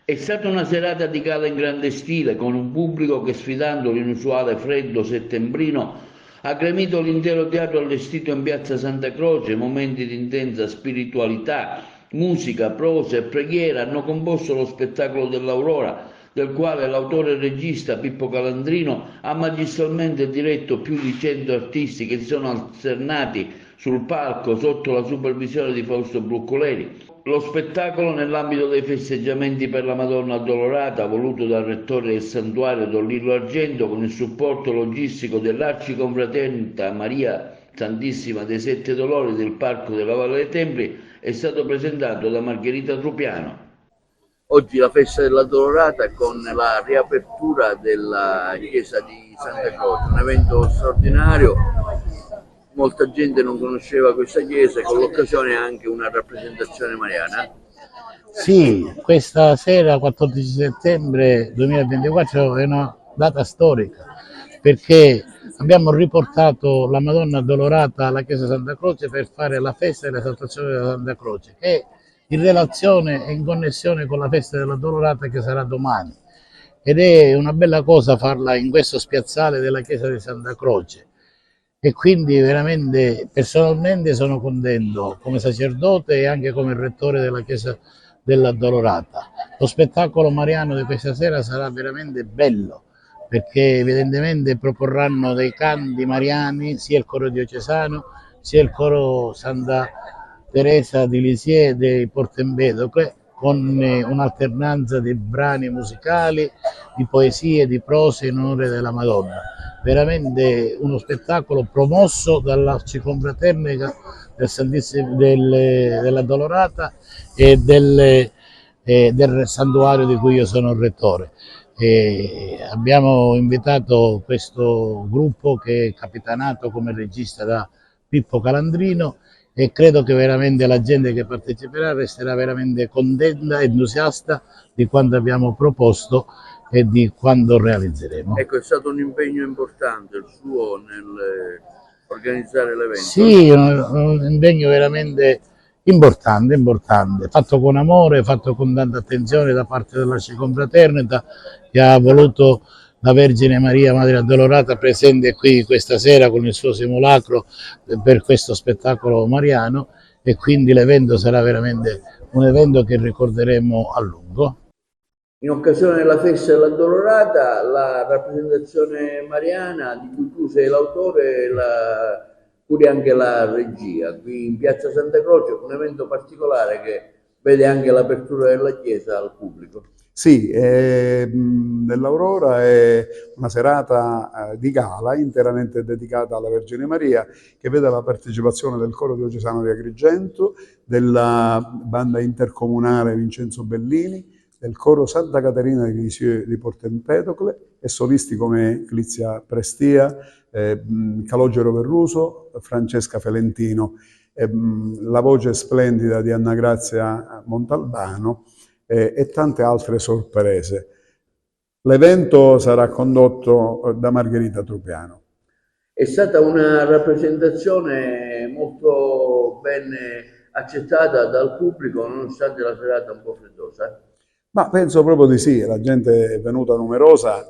È stata una serata di gala in grande stile, con un pubblico che, sfidando l'inusuale freddo settembrino, ha gremito l'intero teatro allestito in piazza Santa Croce. Momenti di intensa spiritualità, musica, prosa e preghiera hanno composto lo spettacolo dell'Aurora, del quale l'autore e regista Pippo Calandrino ha magistralmente diretto più di 100 artisti che si sono alternati sul palco sotto la supervisione di Fausto Bruccoleri. Lo spettacolo, nell'ambito dei festeggiamenti per la Madonna Addolorata, voluto dal rettore del santuario Don Lillo Argento con il supporto logistico dell'Arciconfraternita Maria Santissima dei Sette Dolori del Parco della Valle dei Templi, è stato presentato da Margherita Trupiano. Oggi la festa della Dolorata con la riapertura della chiesa di Santa Croce, un evento straordinario. Molta gente non conosceva questa chiesa e con l'occasione anche una rappresentazione mariana. Sì, questa sera, 14 settembre 2024, è una data storica perché abbiamo riportato la Madonna Addolorata alla chiesa Santa Croce per fare la festa dell'esaltazione della Santa Croce, che è in relazione e in connessione con la festa della Dolorata che sarà domani. Ed è una bella cosa farla in questo spiazzale della chiesa di Santa Croce. E quindi veramente personalmente sono contento come sacerdote e anche come rettore della Chiesa dell'Addolorata. Lo spettacolo mariano di questa sera sarà veramente bello perché evidentemente proporranno dei canti mariani sia il coro diocesano sia il coro Santa Teresa di Lisieux di Porto Empedocle con un'alternanza di brani musicali, di poesie, di prose in onore della Madonna. Veramente uno spettacolo promosso dall'Arciconfraternita della Dolorata e del santuario di cui io sono il rettore. Abbiamo invitato questo gruppo che è capitanato come regista da Pippo Calandrino e credo che veramente la gente che parteciperà resterà veramente contenta e entusiasta di quanto abbiamo proposto e di quando realizzeremo. Ecco, è stato un impegno importante il suo nel organizzare l'evento. Sì, un impegno veramente importante, fatto con amore, fatto con tanta attenzione da parte dell'Arciconfraternita che ha voluto la Vergine Maria Madre Addolorata presente qui questa sera con il suo simulacro per questo spettacolo mariano e quindi l'evento sarà veramente un evento che ricorderemo a lungo. In occasione della festa dell'Addolorata, la rappresentazione mariana di cui tu sei l'autore curi anche la regia qui in piazza Santa Croce, un evento particolare che vede anche l'apertura della chiesa al pubblico. Sì, dell'Aurora è una serata di gala interamente dedicata alla Vergine Maria che vede la partecipazione del Coro Diocesano di Agrigento, della banda intercomunale Vincenzo Bellini, del Coro Santa Caterina di Lisieux di Porto Empedocle e solisti come Clizia Prestia, Calogero Verruso, Francesca Felentino, la voce splendida di Anna Grazia Montalbano e tante altre sorprese. L'evento sarà condotto da Margherita Trupiano. È stata una rappresentazione molto ben accettata dal pubblico nonostante la serata un po' freddosa. Ma penso proprio di sì, la gente è venuta numerosa,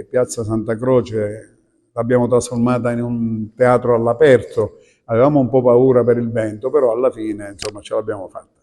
Piazza Santa Croce l'abbiamo trasformata in un teatro all'aperto, avevamo un po' paura per il vento, però alla fine insomma ce l'abbiamo fatta.